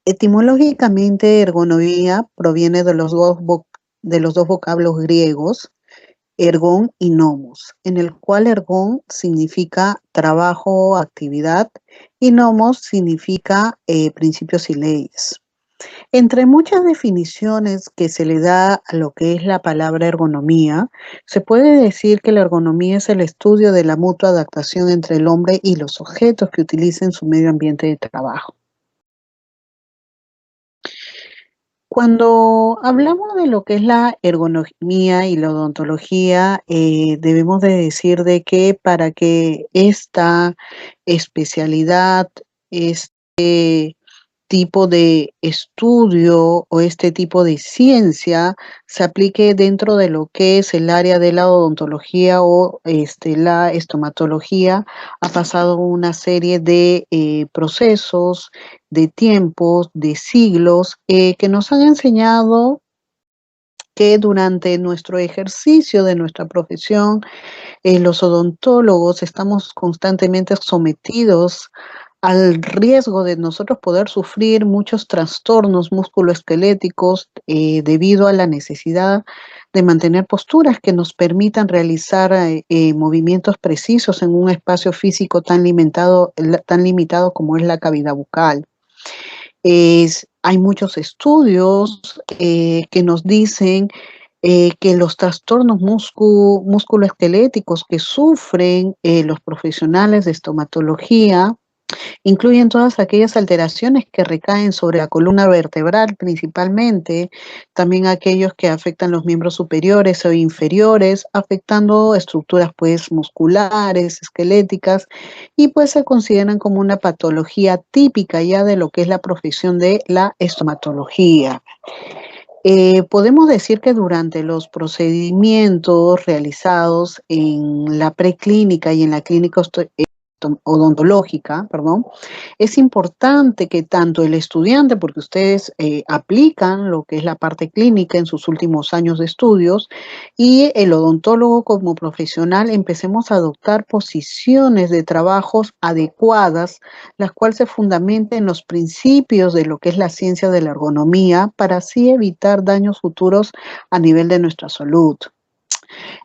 Etimológicamente, ergonomía proviene de los dos vocablos griegos, ergón y nomos, en el cual ergón significa trabajo o actividad y nomos significa principios y leyes. Entre muchas definiciones que se le da a lo que es la palabra ergonomía, se puede decir que la ergonomía es el estudio de la mutua adaptación entre el hombre y los objetos que utiliza en su medio ambiente de trabajo. Cuando hablamos de lo que es la ergonomía y la odontología, debemos de decir de que para que esta especialidad, este tipo de estudio o este tipo de ciencia se aplique dentro de lo que es el área de la odontología o la estomatología, ha pasado una serie de procesos, de tiempos, de siglos, que nos han enseñado que durante nuestro ejercicio de nuestra profesión, los odontólogos estamos constantemente sometidos al riesgo de nosotros poder sufrir muchos trastornos musculoesqueléticos debido a la necesidad de mantener posturas que nos permitan realizar movimientos precisos en un espacio físico tan limitado como es la cavidad bucal. Hay muchos estudios que nos dicen que los trastornos musculoesqueléticos que sufren los profesionales de estomatología incluyen todas aquellas alteraciones que recaen sobre la columna vertebral principalmente, también aquellos que afectan los miembros superiores o inferiores, afectando estructuras pues musculares, esqueléticas, y pues se consideran como una patología típica ya de lo que es la profesión de la estomatología. Podemos decir que durante los procedimientos realizados en la preclínica y en la clínica odontológica, perdón, es importante que tanto el estudiante, porque ustedes aplican lo que es la parte clínica en sus últimos años de estudios, y el odontólogo como profesional empecemos a adoptar posiciones de trabajos adecuadas, las cuales se fundamenten en los principios de lo que es la ciencia de la ergonomía, para así evitar daños futuros a nivel de nuestra salud.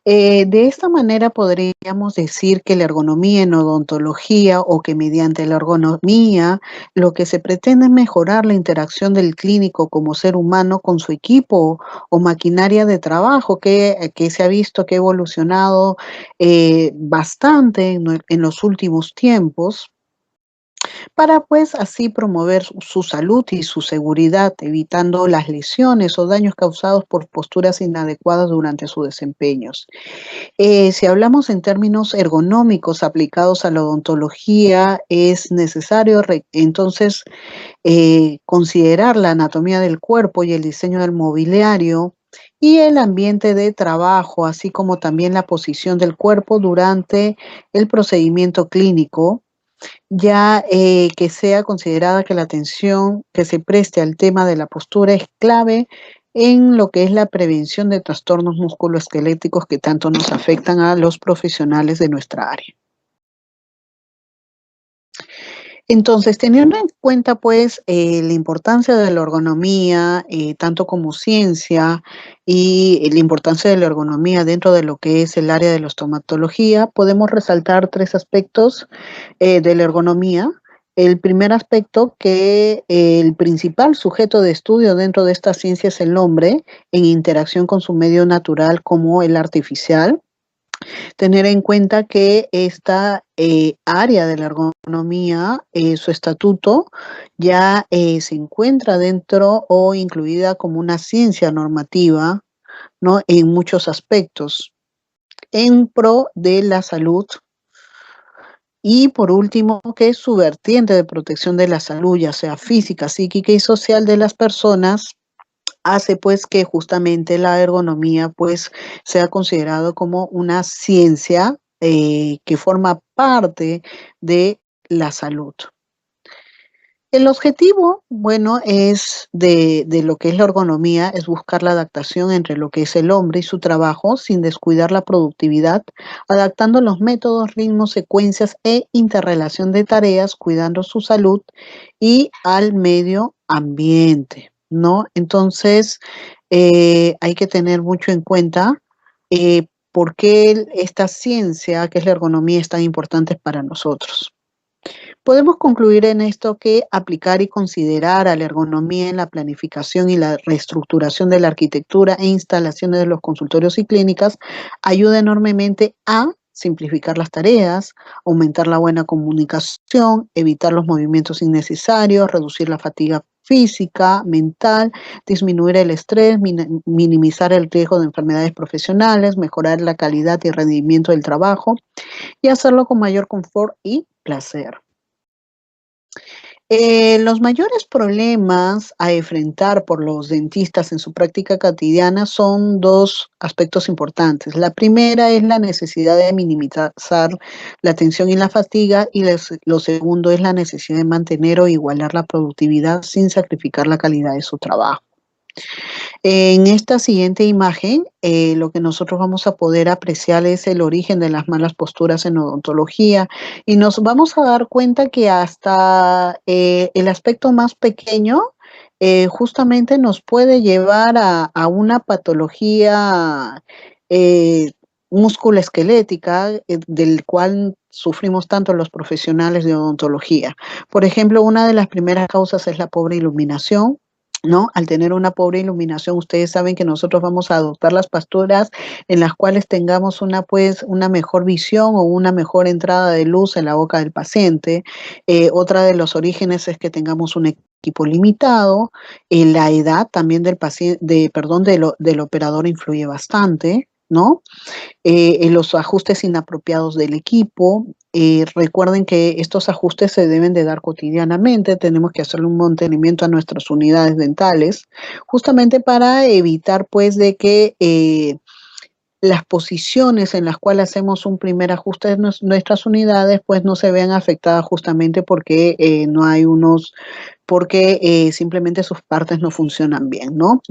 De esta manera podríamos decir que la ergonomía en odontología o que mediante la ergonomía lo que se pretende es mejorar la interacción del clínico como ser humano con su equipo o maquinaria de trabajo que se ha visto que ha evolucionado bastante en los últimos tiempos para pues así promover su salud y su seguridad, evitando las lesiones o daños causados por posturas inadecuadas durante sus desempeños. Si hablamos en términos ergonómicos aplicados a la odontología, es necesario entonces considerar la anatomía del cuerpo y el diseño del mobiliario y el ambiente de trabajo, así como también la posición del cuerpo durante el procedimiento clínico, ya que sea considerada que la atención que se preste al tema de la postura es clave en lo que es la prevención de trastornos musculoesqueléticos que tanto nos afectan a los profesionales de nuestra área. Entonces, teniendo en cuenta pues la importancia de la ergonomía, tanto como ciencia, y la importancia de la ergonomía dentro de lo que es el área de la estomatología, podemos resaltar tres aspectos de la ergonomía. El primer aspecto, que el principal sujeto de estudio dentro de esta ciencia es el hombre en interacción con su medio natural como el artificial. Tener en cuenta que esta área de la ergonomía, su estatuto, ya se encuentra dentro o incluida como una ciencia normativa, ¿no? En muchos aspectos, en pro de la salud. Y por último, que su vertiente de protección de la salud, ya sea física, psíquica y social de las personas, hace pues que justamente la ergonomía pues sea considerado como una ciencia que forma parte de la salud. El objetivo, bueno, es de lo que es la ergonomía, es buscar la adaptación entre lo que es el hombre y su trabajo sin descuidar la productividad, adaptando los métodos, ritmos, secuencias e interrelación de tareas, cuidando su salud y al medio ambiente, ¿no? Entonces, hay que tener mucho en cuenta por qué esta ciencia, que es la ergonomía, es tan importante para nosotros. Podemos concluir en esto que aplicar y considerar a la ergonomía en la planificación y la reestructuración de la arquitectura e instalaciones de los consultorios y clínicas ayuda enormemente a simplificar las tareas, aumentar la buena comunicación, evitar los movimientos innecesarios, reducir la fatiga física, mental, disminuir el estrés, minimizar el riesgo de enfermedades profesionales, mejorar la calidad y rendimiento del trabajo y hacerlo con mayor confort y placer. Los mayores problemas a enfrentar por los dentistas en su práctica cotidiana son dos aspectos importantes. La primera es la necesidad de minimizar la tensión y la fatiga y lo segundo es la necesidad de mantener o igualar la productividad sin sacrificar la calidad de su trabajo. En esta siguiente imagen, lo que nosotros vamos a poder apreciar es el origen de las malas posturas en odontología y nos vamos a dar cuenta que hasta el aspecto más pequeño justamente nos puede llevar a una patología eh, musculoesquelética del cual sufrimos tanto los profesionales de odontología. Por ejemplo, una de las primeras causas es la pobre iluminación, ¿no? Al tener una pobre iluminación, ustedes saben que nosotros vamos a adoptar las posturas en las cuales tengamos una mejor visión o una mejor entrada de luz en la boca del paciente. Otra de los orígenes es que tengamos un equipo limitado. La edad también del paciente, del operador influye bastante, ¿no? En los ajustes inapropiados del equipo. Recuerden que estos ajustes se deben de dar cotidianamente, tenemos que hacerle un mantenimiento a nuestras unidades dentales, justamente para evitar pues de que las posiciones en las cuales hacemos un primer ajuste de nuestras unidades pues no se vean afectadas justamente porque no hay porque simplemente sus partes no funcionan bien, ¿no?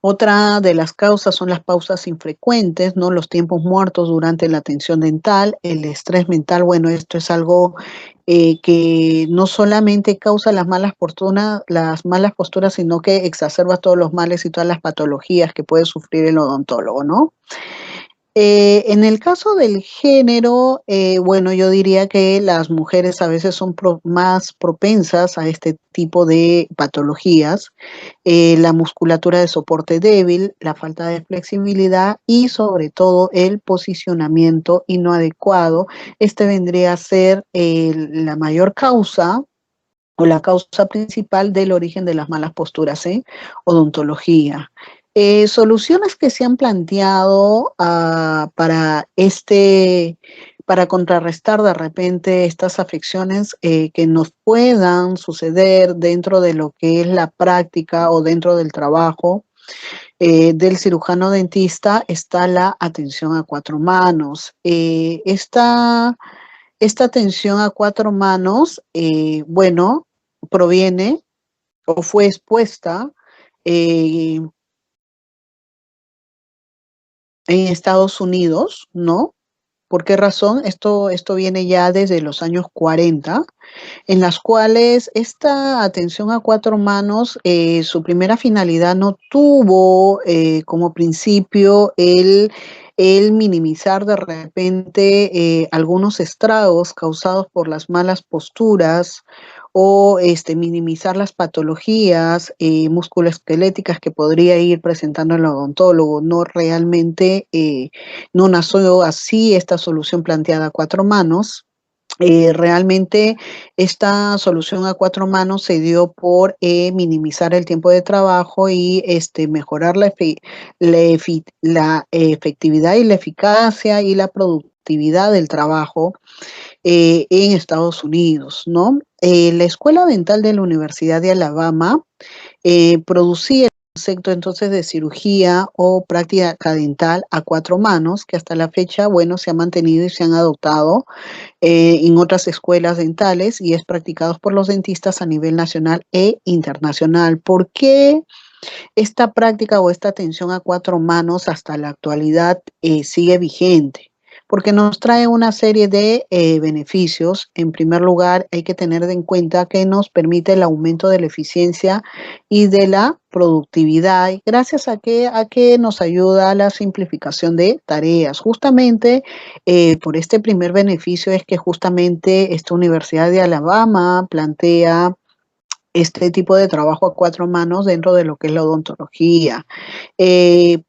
Otra de las causas son las pausas infrecuentes, ¿no? Los tiempos muertos durante la atención dental, el estrés mental. Bueno, esto es algo que no solamente causa las malas posturas, sino que exacerba todos los males y todas las patologías que puede sufrir el odontólogo, ¿no? En el caso del género, bueno, yo diría que las mujeres a veces son más propensas a este tipo de patologías, la musculatura de soporte débil, la falta de flexibilidad y sobre todo el posicionamiento inadecuado. Este vendría a ser la mayor causa o la causa principal del origen de las malas posturas en odontología. Soluciones que se han planteado para contrarrestar de repente estas afecciones que nos puedan suceder dentro de lo que es la práctica o dentro del trabajo del cirujano dentista está la atención a cuatro manos. Esta atención a cuatro manos, bueno, proviene o fue expuesta eh, en Estados Unidos, ¿no? ¿Por qué razón? Esto viene ya desde los años 40, en las cuales esta atención a cuatro manos, su primera finalidad no tuvo como principio el minimizar de repente algunos estragos causados por las malas posturas o minimizar las patologías musculoesqueléticas que podría ir presentando el odontólogo. No realmente, no nació así esta solución planteada a cuatro manos. Realmente esta solución a cuatro manos se dio por minimizar el tiempo de trabajo y mejorar la efectividad y la eficacia y la productividad del trabajo en Estados Unidos, ¿no? La Escuela Dental de la Universidad de Alabama producía concepto entonces de cirugía o práctica dental a cuatro manos, que hasta la fecha, bueno, se ha mantenido y se han adoptado en otras escuelas dentales y es practicado por los dentistas a nivel nacional e internacional. ¿Por qué esta práctica o esta atención a cuatro manos hasta la actualidad sigue vigente? Porque nos trae una serie de beneficios. En primer lugar, hay que tener en cuenta que nos permite el aumento de la eficiencia y de la productividad, y gracias a que nos ayuda a la simplificación de tareas. Justamente por este primer beneficio es que justamente esta Universidad de Alabama plantea este tipo de trabajo a cuatro manos dentro de lo que es la odontología. Eh,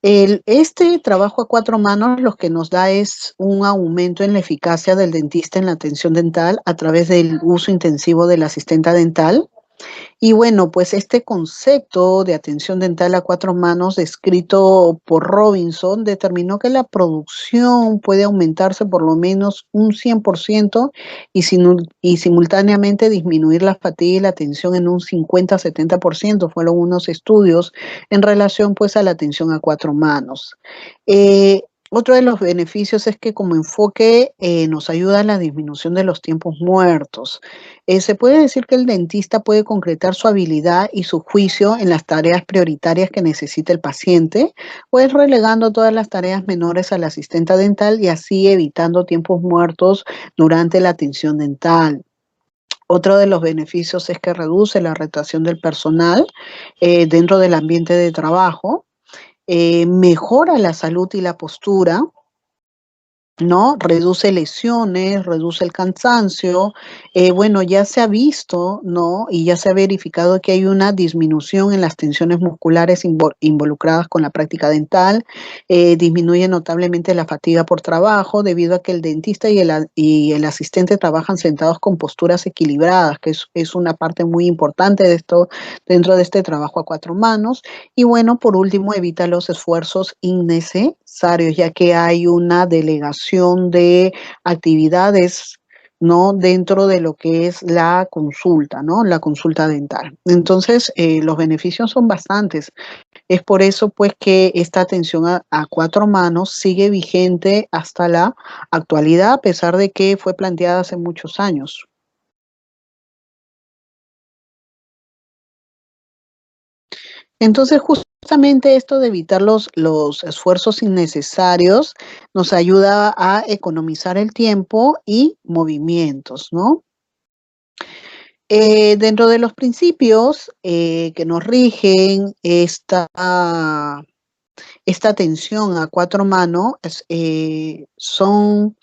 este trabajo a cuatro manos lo que nos da es un aumento en la eficacia del dentista en la atención dental a través del uso intensivo del asistente dental. Y bueno, pues este concepto de atención dental a cuatro manos descrito por Robinson determinó que la producción puede aumentarse por lo menos un 100% y simultáneamente disminuir la fatiga y la tensión en un 50-70%. Fueron unos estudios en relación pues a la atención a cuatro manos. Otro de los beneficios es que como enfoque nos ayuda a la disminución de los tiempos muertos. Se puede decir que el dentista puede concretar su habilidad y su juicio en las tareas prioritarias que necesita el paciente, pues relegando todas las tareas menores al asistente dental y así evitando tiempos muertos durante la atención dental. Otro de los beneficios es que reduce la rotación del personal dentro del ambiente de trabajo, mejora la salud y la postura, ¿no? Reduce lesiones, reduce el cansancio. Bueno, ya se ha visto, ¿no? Y ya se ha verificado que hay una disminución en las tensiones musculares involucradas con la práctica dental. Disminuye notablemente la fatiga por trabajo debido a que el dentista y el asistente trabajan sentados con posturas equilibradas, que es una parte muy importante de esto dentro de este trabajo a cuatro manos. Y bueno, por último, evita los esfuerzos innecesarios, ya que hay una delegación de actividades, ¿no? Dentro de lo que es la consulta, ¿no? La consulta dental. Entonces, los beneficios son bastantes. Es por eso, pues, que esta atención a cuatro manos sigue vigente hasta la actualidad, a pesar de que fue planteada hace muchos años. Entonces, justamente esto de evitar los esfuerzos innecesarios nos ayuda a economizar el tiempo y movimientos, ¿no? Dentro de los principios que nos rigen esta atención a cuatro manos son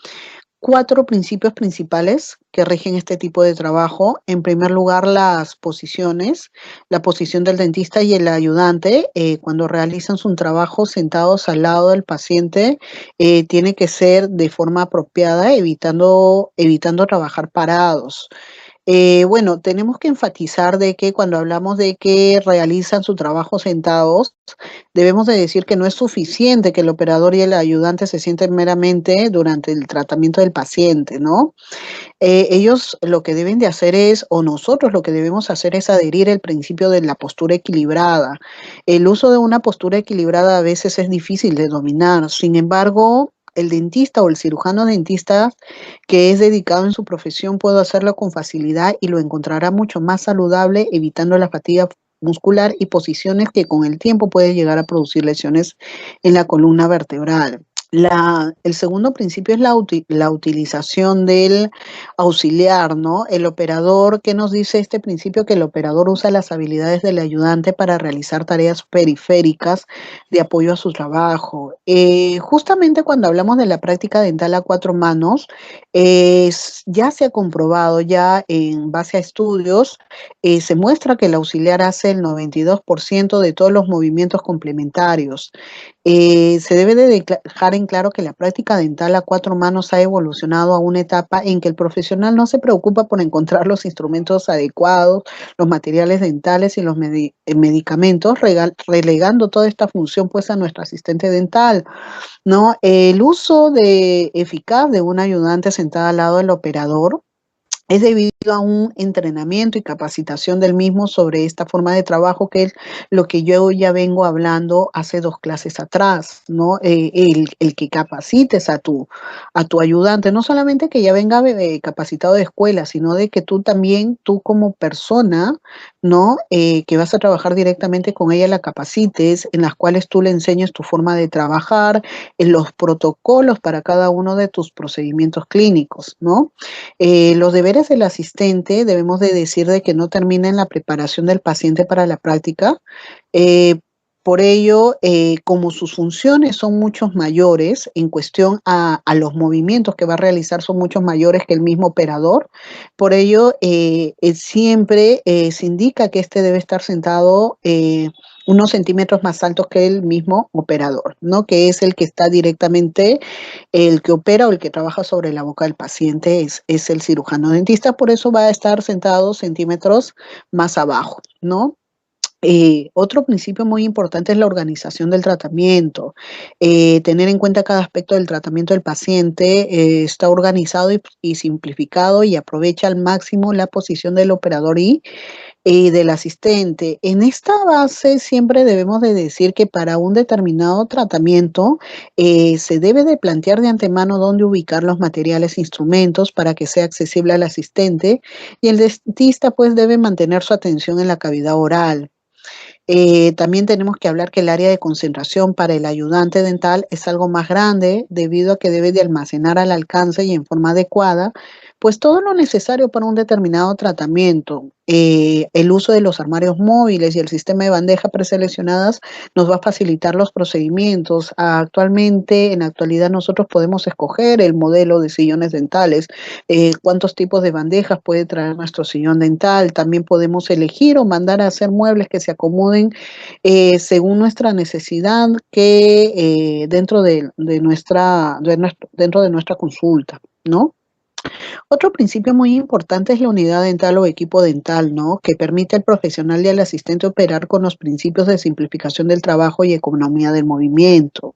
cuatro principios principales que rigen este tipo de trabajo. En primer lugar, las posiciones, la posición del dentista y el ayudante cuando realizan su trabajo sentados al lado del paciente tiene que ser de forma apropiada, evitando trabajar parados. Bueno, tenemos que enfatizar de que cuando hablamos de que realizan su trabajo sentados, debemos de decir que no es suficiente que el operador y el ayudante se sienten meramente durante el tratamiento del paciente, ¿no? Ellos lo que deben de hacer es, o nosotros lo que debemos hacer es adherir el principio de la postura equilibrada. El uso de una postura equilibrada a veces es difícil de dominar. Sin embargo, el dentista o el cirujano dentista que es dedicado en su profesión puede hacerlo con facilidad y lo encontrará mucho más saludable, evitando la fatiga muscular y posiciones que con el tiempo puede llegar a producir lesiones en la columna vertebral. El segundo principio es la utilización del auxiliar, ¿no? El operador, ¿qué nos dice este principio? Que el operador usa las habilidades del ayudante para realizar tareas periféricas de apoyo a su trabajo. Justamente cuando hablamos de la práctica dental a cuatro manos, ya se ha comprobado, ya en base a estudios, se muestra que el auxiliar hace el 92% de todos los movimientos complementarios. Se debe de dejar en claro que la práctica dental a cuatro manos ha evolucionado a una etapa en que el profesional no se preocupa por encontrar los instrumentos adecuados, los materiales dentales y los medicamentos, relegando toda esta función pues a nuestro asistente dental, ¿no? El uso eficaz de un ayudante sentado al lado del operador es debido a un entrenamiento y capacitación del mismo sobre esta forma de trabajo, que es lo que yo ya vengo hablando hace 2 clases atrás, ¿no? El que capacites a tu ayudante, no solamente que ya venga capacitado de escuela, sino de que tú también, tú como persona, ¿no? Que vas a trabajar directamente con ella, la capacites, en las cuales tú le enseñes tu forma de trabajar, en los protocolos para cada uno de tus procedimientos clínicos, ¿no? Los deberes del asistente debemos de decir de que no termina en la preparación del paciente para la práctica. Eh, por ello, como sus funciones son muchos mayores en cuestión a los movimientos que va a realizar, son muchos mayores que el mismo operador. Por ello, siempre se indica que este debe estar sentado unos centímetros más altos que el mismo operador, ¿no? Que es el que está directamente, el que opera o el que trabaja sobre la boca del paciente es el cirujano dentista, por eso va a estar sentado centímetros más abajo, ¿no? Otro principio muy importante es la organización del tratamiento. Tener en cuenta cada aspecto del tratamiento del paciente, está organizado y simplificado y aprovecha al máximo la posición del operador y del asistente. En esta base siempre debemos de decir que para un determinado tratamiento se debe de plantear de antemano dónde ubicar los materiales e instrumentos para que sea accesible al asistente, y el dentista pues debe mantener su atención en la cavidad oral. También tenemos que hablar que el área de concentración para el ayudante dental es algo más grande debido a que debe de almacenar al alcance y en forma adecuada, pues todo lo necesario para un determinado tratamiento. El uso de los armarios móviles y el sistema de bandejas preseleccionadas nos va a facilitar los procedimientos. Actualmente, en la actualidad, nosotros podemos escoger el modelo de sillones dentales, cuántos tipos de bandejas puede traer nuestro sillón dental. También podemos elegir o mandar a hacer muebles que se acomoden según nuestra necesidad, que dentro de nuestra consulta, ¿no? Otro principio muy importante es la unidad dental o equipo dental, ¿no? Que permite al profesional y al asistente operar con los principios de simplificación del trabajo y economía del movimiento.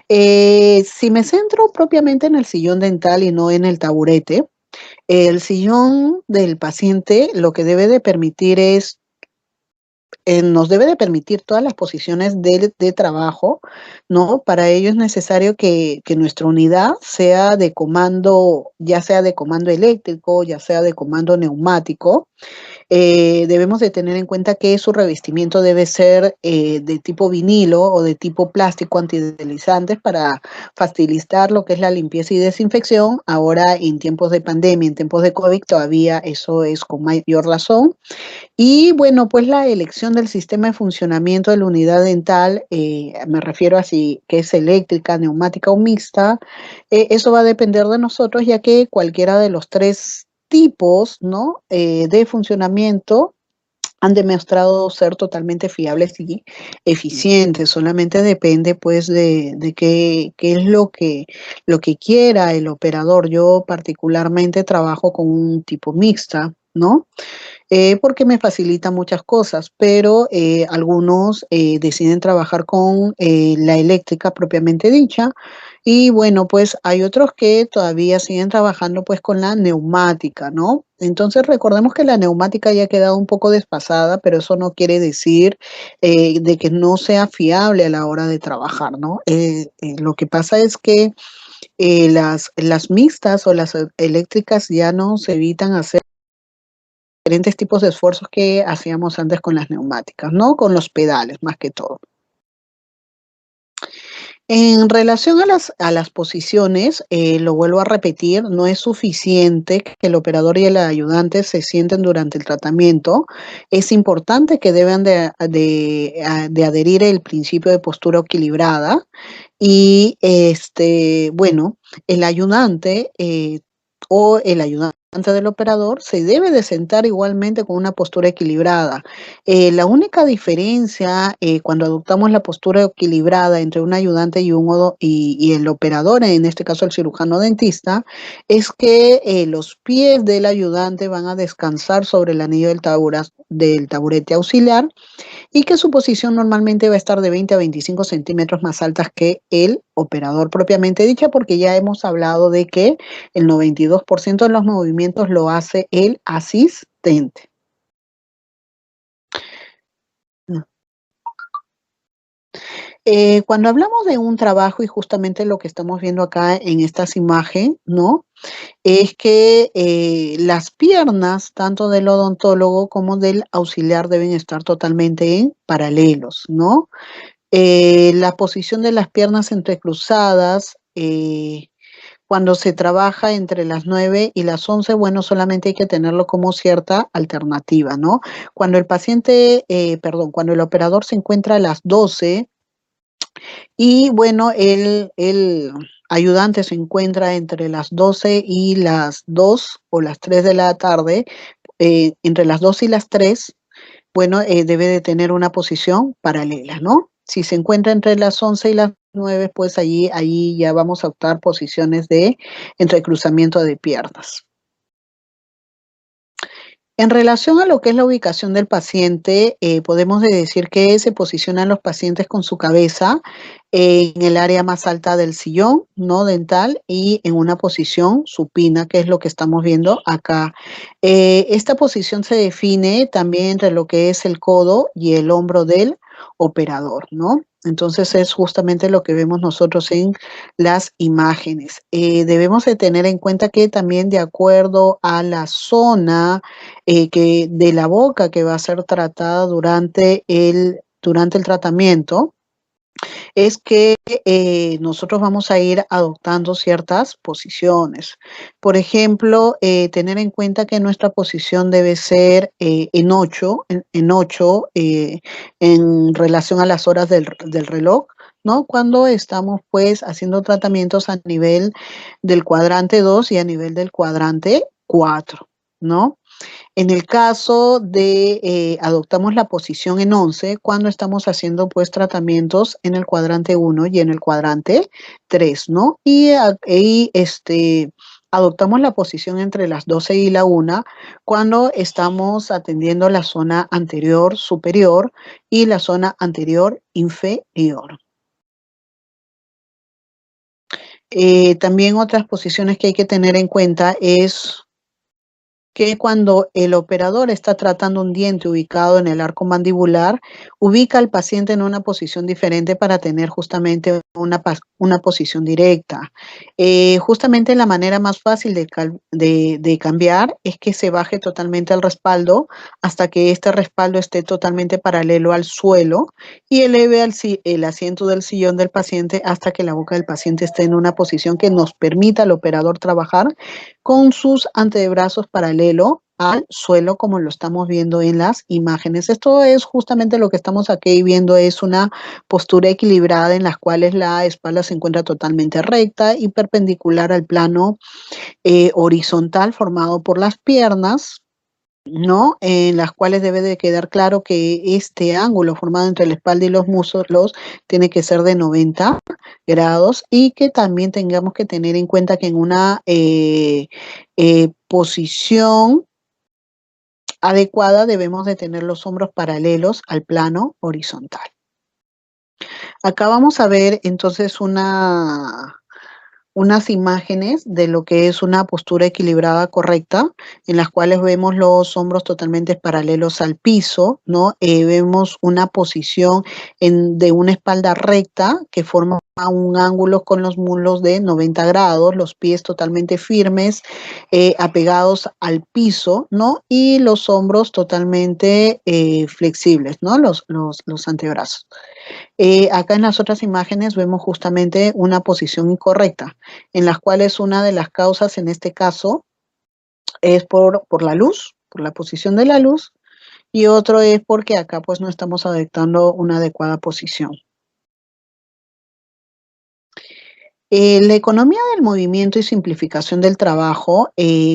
Si me centro propiamente en el sillón dental y no en el taburete, el sillón del paciente lo que debe de permitir es nos debe de permitir todas las posiciones de trabajo, ¿no? Para ello es necesario que nuestra unidad sea de comando, ya sea de comando eléctrico, ya sea de comando neumático. Debemos de tener en cuenta que su revestimiento debe ser de tipo vinilo o de tipo plástico antideslizantes para facilitar lo que es la limpieza y desinfección. Ahora en tiempos de pandemia, en tiempos de COVID, todavía eso es con mayor razón. Y bueno, pues la elección del sistema de funcionamiento de la unidad dental, me refiero a si que es eléctrica, neumática o mixta, eso va a depender de nosotros, ya que cualquiera de los tres tipos, ¿no? De funcionamiento han demostrado ser totalmente fiables y eficientes. Solamente depende pues de qué es lo que quiera el operador. Yo particularmente trabajo con un tipo mixta, ¿no? Porque me facilita muchas cosas, pero algunos deciden trabajar con la eléctrica propiamente dicha, y bueno, pues hay otros que todavía siguen trabajando pues con la neumática, ¿no? Entonces recordemos que la neumática ya ha quedado un poco desfasada, pero eso no quiere decir de que no sea fiable a la hora de trabajar, ¿no? Lo que pasa es que las mixtas o las eléctricas ya nos evitan hacer diferentes tipos de esfuerzos que hacíamos antes con las neumáticas, ¿no? Con los pedales, más que todo. En relación a las posiciones, lo vuelvo a repetir, no es suficiente que el operador y el ayudante se sienten durante el tratamiento. Es importante que deben de adherir el principio de postura equilibrada y, bueno, el ayudante o el ayudante del operador se debe de sentar igualmente con una postura equilibrada. La única diferencia cuando adoptamos la postura equilibrada entre un ayudante y el operador, en este caso el cirujano dentista, es que los pies del ayudante van a descansar sobre el anillo del taburete auxiliar, y que su posición normalmente va a estar de 20 a 25 centímetros más altas que el operador propiamente dicha, porque ya hemos hablado de que el 92% de los movimientos movimientos lo hace el asistente. Cuando hablamos de un trabajo y justamente lo que estamos viendo acá en estas imágenes, ¿no? Es que las piernas, tanto del odontólogo como del auxiliar, deben estar totalmente en paralelos, ¿no? La posición de las piernas entrecruzadas, cuando se trabaja entre las 9 y las 11, bueno, solamente hay que tenerlo como cierta alternativa, ¿no? Cuando el paciente, cuando el operador se encuentra a las 12 y bueno, el ayudante se encuentra entre las 12 y las 2 o las 3 de la tarde, entre las 2 y las 3, bueno, debe de tener una posición paralela, ¿no? Si se encuentra entre las 11 y las 9, pues allí ya vamos a optar posiciones de entrecruzamiento de piernas. En relación a lo que es la ubicación del paciente, podemos decir que se posicionan los pacientes con su cabeza en el área más alta del sillón no dental y en una posición supina, que es lo que estamos viendo acá. Esta posición se define también entre lo que es el codo y el hombro del operador, ¿no? Entonces es justamente lo que vemos nosotros en las imágenes. Debemos de tener en cuenta que también de acuerdo a la zona que de la boca que va a ser tratada durante el tratamiento, es que nosotros vamos a ir adoptando ciertas posiciones. Por ejemplo, tener en cuenta que nuestra posición debe ser en 8, en relación a las horas del reloj, ¿no? Cuando estamos pues haciendo tratamientos a nivel del cuadrante 2 y a nivel del cuadrante 4, ¿no? En el caso de adoptamos la posición en 11 cuando estamos haciendo pues tratamientos en el cuadrante 1 y en el cuadrante 3, ¿no? Adoptamos la posición entre las 12 y la 1 cuando estamos atendiendo la zona anterior superior y la zona anterior inferior. También otras posiciones que hay que tener en cuenta es que cuando el operador está tratando un diente ubicado en el arco mandibular, ubica al paciente en una posición diferente para tener justamente una posición directa. Justamente la manera más fácil de cambiar es que se baje totalmente el respaldo hasta que este respaldo esté totalmente paralelo al suelo y eleve el asiento del sillón del paciente hasta que la boca del paciente esté en una posición que nos permita al operador trabajar con sus antebrazos paralelo al suelo, como lo estamos viendo en las imágenes. Esto es justamente lo que estamos aquí viendo, es una postura equilibrada en las cuales la espalda se encuentra totalmente recta y perpendicular al plano horizontal formado por las piernas, ¿no? En las cuales debe de quedar claro que este ángulo formado entre la espalda y los muslos tiene que ser de 90 grados y que también tengamos que tener en cuenta que en una posición adecuada debemos de tener los hombros paralelos al plano horizontal. Acá vamos a ver entonces unas imágenes de lo que es una postura equilibrada correcta, en las cuales vemos los hombros totalmente paralelos al piso, ¿no? Vemos una posición de una espalda recta que forma un ángulo con los muslos de 90 grados, los pies totalmente firmes, apegados al piso, ¿no? Y los hombros totalmente flexibles, ¿no? Los antebrazos. Acá en las otras imágenes vemos justamente una posición incorrecta, en las cuales una de las causas en este caso es por la luz, por la posición de la luz, y otro es porque acá pues no estamos adoptando una adecuada posición. La economía del movimiento y simplificación del trabajo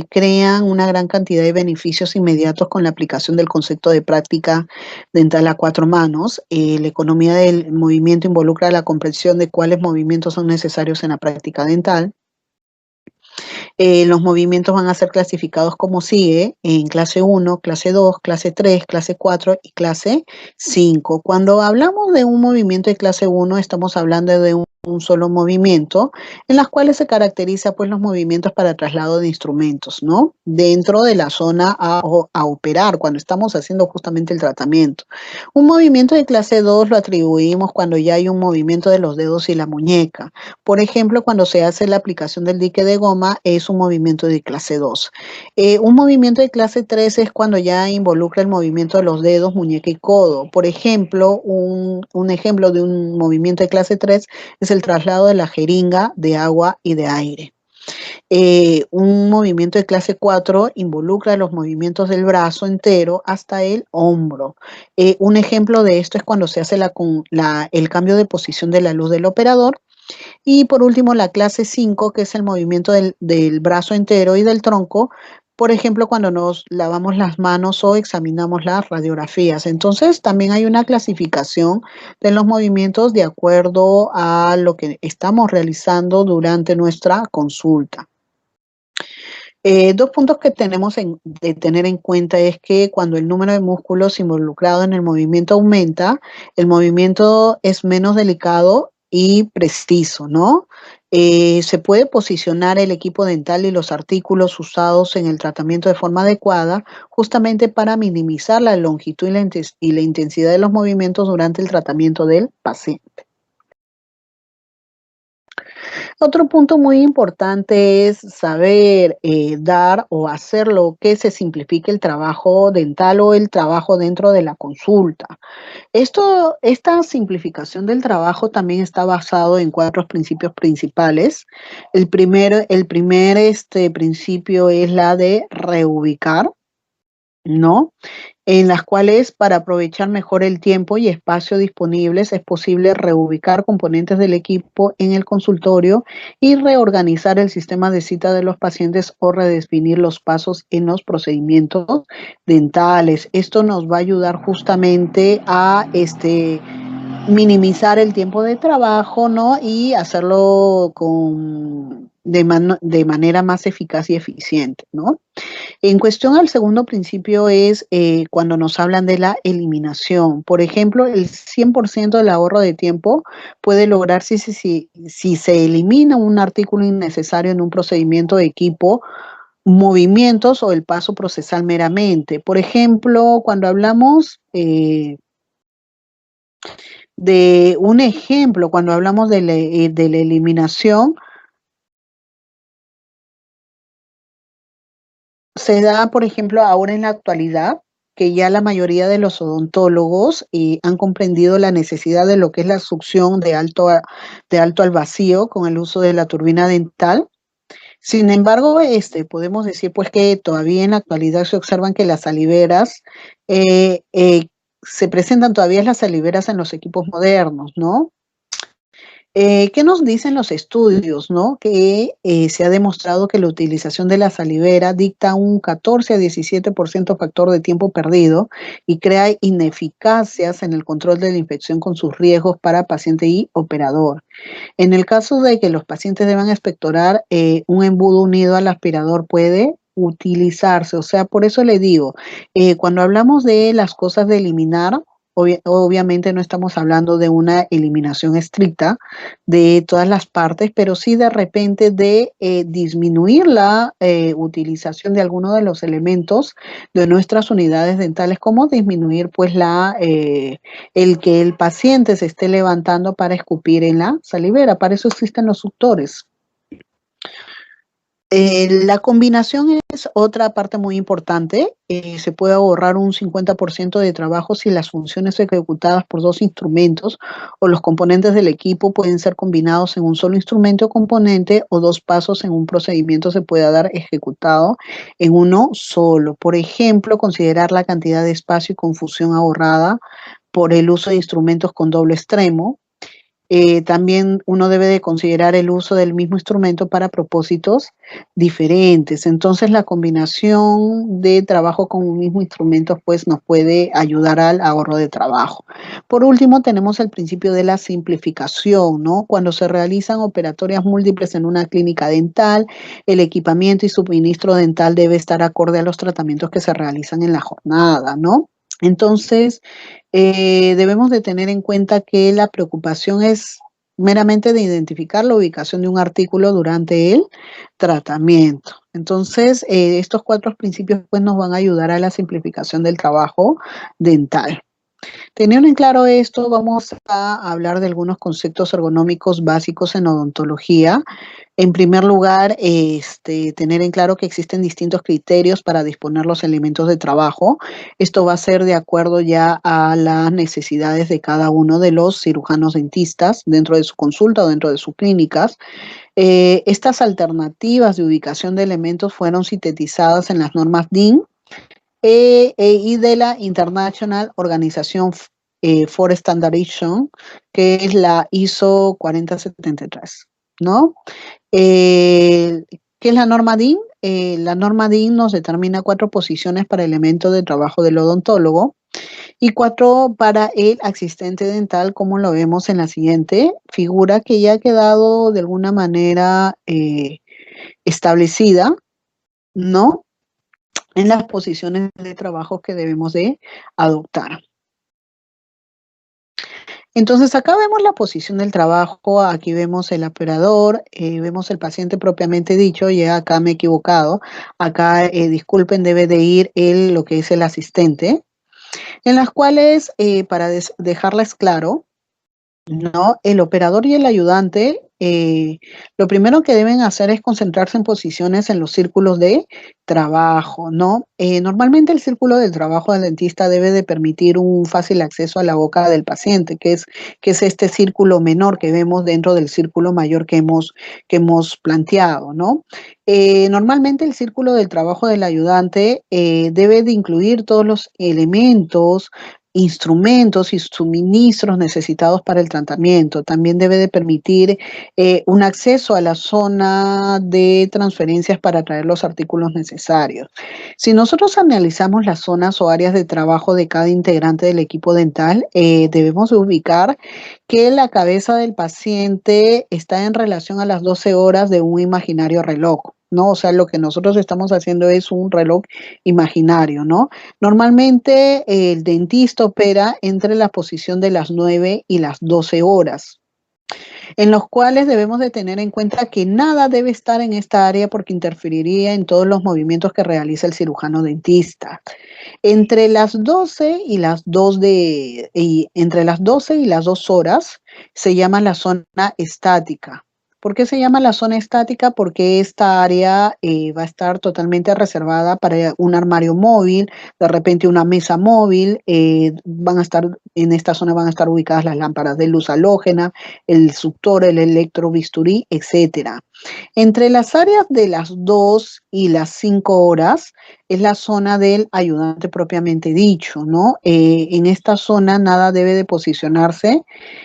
crean una gran cantidad de beneficios inmediatos con la aplicación del concepto de práctica dental a 4 manos. La economía del movimiento involucra la comprensión de cuáles movimientos son necesarios en la práctica dental. Los movimientos van a ser clasificados como sigue, en clase 1, clase 2, clase 3, clase 4 y clase 5. Cuando hablamos de un movimiento de clase 1, estamos hablando de un un solo movimiento, en las cuales se caracteriza pues los movimientos para traslado de instrumentos, ¿no? Dentro de la zona a operar, cuando estamos haciendo justamente el tratamiento. Un movimiento de clase 2 lo atribuimos cuando ya hay un movimiento de los dedos y la muñeca. Por ejemplo, cuando se hace la aplicación del dique de goma, es un movimiento de clase 2. Un movimiento de clase 3 es cuando ya involucra el movimiento de los dedos, muñeca y codo. Por ejemplo, un ejemplo de un movimiento de clase 3 es el traslado de la jeringa de agua y de aire. Un movimiento de clase 4 involucra los movimientos del brazo entero hasta el hombro. Un ejemplo de esto es cuando se hace el cambio de posición de la luz del operador. Y por último, la clase 5, que es el movimiento del brazo entero y del tronco, por ejemplo, cuando nos lavamos las manos o examinamos las radiografías. Entonces, también hay una clasificación de los movimientos de acuerdo a lo que estamos realizando durante nuestra consulta. Dos puntos que tenemos de tener en cuenta es que cuando el número de músculos involucrados en el movimiento aumenta, el movimiento es menos delicado y preciso, ¿no? Se puede posicionar el equipo dental y los artículos usados en el tratamiento de forma adecuada, justamente para minimizar la longitud y la intensidad de los movimientos durante el tratamiento del paciente. Otro punto muy importante es saber dar o hacer lo que se simplifique el trabajo dental o el trabajo dentro de la consulta. Esta simplificación del trabajo también está basado en cuatro principios principales. El primer principio es la de reubicar, ¿no? En las cuales para aprovechar mejor el tiempo y espacio disponibles es posible reubicar componentes del equipo en el consultorio y reorganizar el sistema de cita de los pacientes o redefinir los pasos en los procedimientos dentales. Esto nos va a ayudar justamente a minimizar el tiempo de trabajo, ¿no? Y hacerlo de manera más eficaz y eficiente, ¿no? En cuestión al segundo principio es cuando nos hablan de la eliminación. Por ejemplo, el 100% del ahorro de tiempo puede lograrse si se elimina un artículo innecesario en un procedimiento de equipo, movimientos o el paso procesal meramente. Por ejemplo, cuando hablamos de un ejemplo, cuando hablamos de la eliminación, se da, por ejemplo, ahora en la actualidad, que ya la mayoría de los odontólogos han comprendido la necesidad de lo que es la succión de alto al vacío con el uso de la turbina dental. Sin embargo, podemos decir pues que todavía en la actualidad se observan que las saliveras, se presentan todavía las saliveras en los equipos modernos, ¿no? ¿Qué nos dicen los estudios, no? Que se ha demostrado que la utilización de la salivera dicta un 14 a 17% factor de tiempo perdido y crea ineficacias en el control de la infección con sus riesgos para paciente y operador. En el caso de que los pacientes deban expectorar, un embudo unido al aspirador puede utilizarse. O sea, por eso le digo, cuando hablamos de las cosas de eliminar, obviamente no estamos hablando de una eliminación estricta de todas las partes, pero sí de repente de disminuir la utilización de algunos de los elementos de nuestras unidades dentales, como disminuir pues el que el paciente se esté levantando para escupir en la salivera. Para eso existen los suctores. La combinación es otra parte muy importante. Se puede ahorrar un 50% de trabajo si las funciones ejecutadas por dos instrumentos o los componentes del equipo pueden ser combinados en un solo instrumento o componente, o dos pasos en un procedimiento se puede dar ejecutado en uno solo. Por ejemplo, considerar la cantidad de espacio y confusión ahorrada por el uso de instrumentos con doble extremo. También uno debe de considerar el uso del mismo instrumento para propósitos diferentes. Entonces, la combinación de trabajo con un mismo instrumento pues nos puede ayudar al ahorro de trabajo. Por último, tenemos el principio de la simplificación, ¿no? Cuando se realizan operatorias múltiples en una clínica dental, el equipamiento y suministro dental debe estar acorde a los tratamientos que se realizan en la jornada, ¿no? Entonces, debemos de tener en cuenta que la preocupación es meramente de identificar la ubicación de un artículo durante el tratamiento. Entonces, estos cuatro principios pues, nos van a ayudar a la simplificación del trabajo dental. Teniendo en claro esto, vamos a hablar de algunos conceptos ergonómicos básicos en odontología. En primer lugar, tener en claro que existen distintos criterios para disponer los elementos de trabajo. Esto va a ser de acuerdo ya a las necesidades de cada uno de los cirujanos dentistas dentro de su consulta o dentro de sus clínicas. Estas alternativas de ubicación de elementos fueron sintetizadas en las normas DIN y de la International Organization for Standardization, que es la ISO 4073, ¿no? ¿Qué es la norma DIN? La norma DIN nos determina 4 posiciones para elementos de trabajo del odontólogo y 4 para el asistente dental, como lo vemos en la siguiente figura, que ya ha quedado de alguna manera establecida, ¿no? En las posiciones de trabajo que debemos de adoptar. Entonces acá vemos la posición del trabajo, aquí vemos el operador, vemos el paciente propiamente dicho, y acá me he equivocado, acá disculpen, debe de ir lo que es el asistente, en las cuales, para dejarles claro, ¿no? El operador y el ayudante, lo primero que deben hacer es concentrarse en posiciones en los círculos de trabajo, ¿no? Normalmente el círculo del trabajo del dentista debe de permitir un fácil acceso a la boca del paciente, que es este círculo menor que vemos dentro del círculo mayor que hemos planteado, ¿no? Normalmente el círculo del trabajo del ayudante debe de incluir todos los elementos, instrumentos y suministros necesitados para el tratamiento. También debe de permitir un acceso a la zona de transferencias para traer los artículos necesarios. Si nosotros analizamos las zonas o áreas de trabajo de cada integrante del equipo dental, debemos de ubicar que la cabeza del paciente está en relación a las 12 horas de un imaginario reloj, ¿no? O sea, lo que nosotros estamos haciendo es un reloj imaginario, ¿no? Normalmente el dentista opera entre la posición de las 9 y las 12 horas, en los cuales debemos de tener en cuenta que nada debe estar en esta área porque interferiría en todos los movimientos que realiza el cirujano dentista. Entre las 12 y las 2 entre las 12 y las 2 horas se llama la zona estática. ¿Por qué se llama la zona estática? Porque esta área va a estar totalmente reservada para un armario móvil, de repente una mesa móvil, en esta zona van a estar ubicadas las lámparas de luz halógena, el suctor, el electrobisturí, etcétera. Entre las áreas de las 2 y las 5 horas es la zona del ayudante propiamente dicho, ¿no? En esta zona nada debe de posicionarse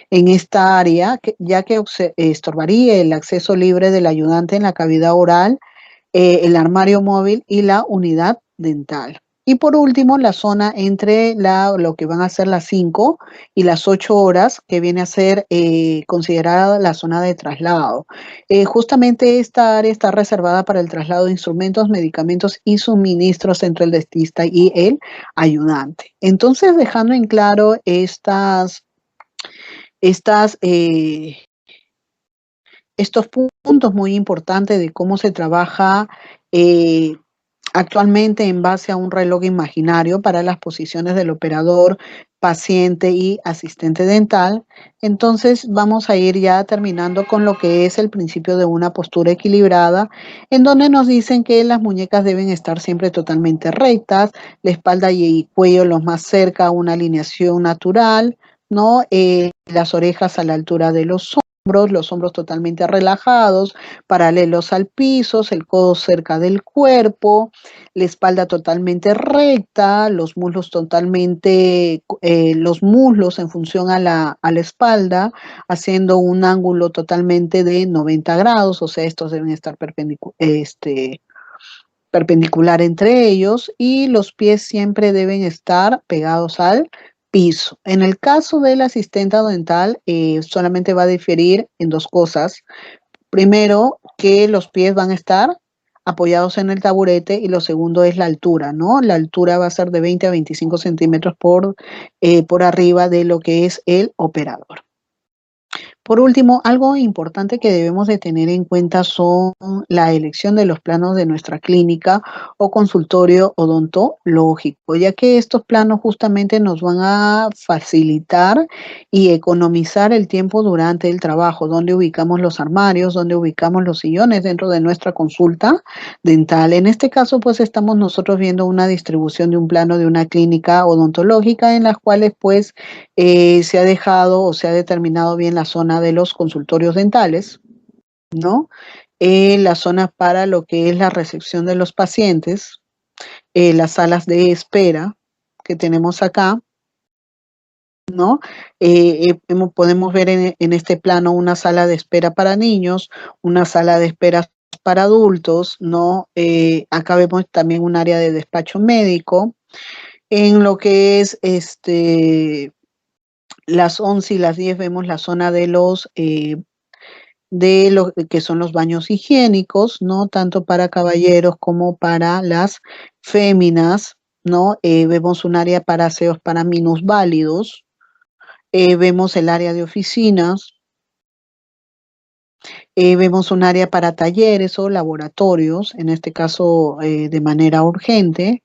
en esta área, ya que estorbaría el acceso libre del ayudante en la cavidad oral, el armario móvil y la unidad dental. Y por último, la zona entre lo que van a ser las 5 y las 8 horas, que viene a ser considerada la zona de traslado. Justamente esta área está reservada para el traslado de instrumentos, medicamentos y suministros entre el dentista y el ayudante. Entonces, dejando en claro estas, estos puntos muy importantes de cómo se trabaja eh, actualmente en base a un reloj imaginario para las posiciones del operador, paciente y asistente dental. Entonces vamos a ir ya terminando con lo que es el principio de una postura equilibrada, en donde nos dicen que las muñecas deben estar siempre totalmente rectas, la espalda y el cuello los más cerca a una alineación natural, ¿no? Las orejas a la altura de los hombros totalmente relajados, paralelos al piso, el codo cerca del cuerpo, la espalda totalmente recta, los muslos totalmente, los muslos en función a la espalda, haciendo un ángulo totalmente de 90 grados, o sea, estos deben estar perpendicular entre ellos, y los pies siempre deben estar pegados al piso. En el caso del asistente dental, solamente va a diferir en dos cosas. Primero, que los pies van a estar apoyados en el taburete, y lo segundo es la altura, ¿no? La altura va a ser de 20 a 25 centímetros por arriba de lo que es el operador. Por último, algo importante que debemos de tener en cuenta son la elección de los planos de nuestra clínica o consultorio odontológico, ya que estos planos justamente nos van a facilitar y economizar el tiempo durante el trabajo, donde ubicamos los armarios, donde ubicamos los sillones dentro de nuestra consulta dental. En este caso, pues estamos nosotros viendo una distribución de un plano de una clínica odontológica en las cuales pues se ha dejado o se ha determinado bien la zona de los consultorios dentales, ¿no? La zona para lo que es la recepción de los pacientes, las salas de espera que tenemos acá, ¿no? Podemos ver en este plano una sala de espera para niños, una sala de espera para adultos, ¿no? Acá vemos también un área de despacho médico. En lo que es las 11 y las 10 vemos la zona de lo que son los baños higiénicos, ¿no? Tanto para caballeros como para las féminas, ¿no? Vemos un área para aseos para minusválidos, vemos el área de oficinas, vemos un área para talleres o laboratorios, en este caso de manera urgente.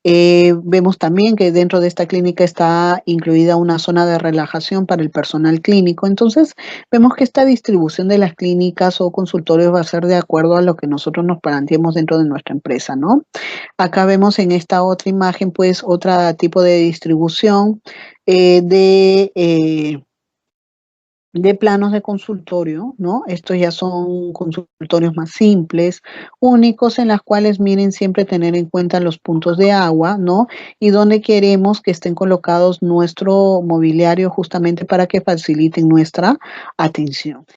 Vemos también que dentro de esta clínica está incluida una zona de relajación para el personal clínico. Entonces, vemos que esta distribución de las clínicas o consultorios va a ser de acuerdo a lo que nosotros nos planteemos dentro de nuestra empresa, ¿no? Acá vemos en esta otra imagen, pues, otro tipo de distribución eh, de, eh, de planos de consultorio, ¿no? Estos ya son consultorios más simples, únicos en las cuales miren siempre tener en cuenta los puntos de agua, ¿no? Y donde queremos que estén colocados nuestro mobiliario justamente para que faciliten nuestra atención.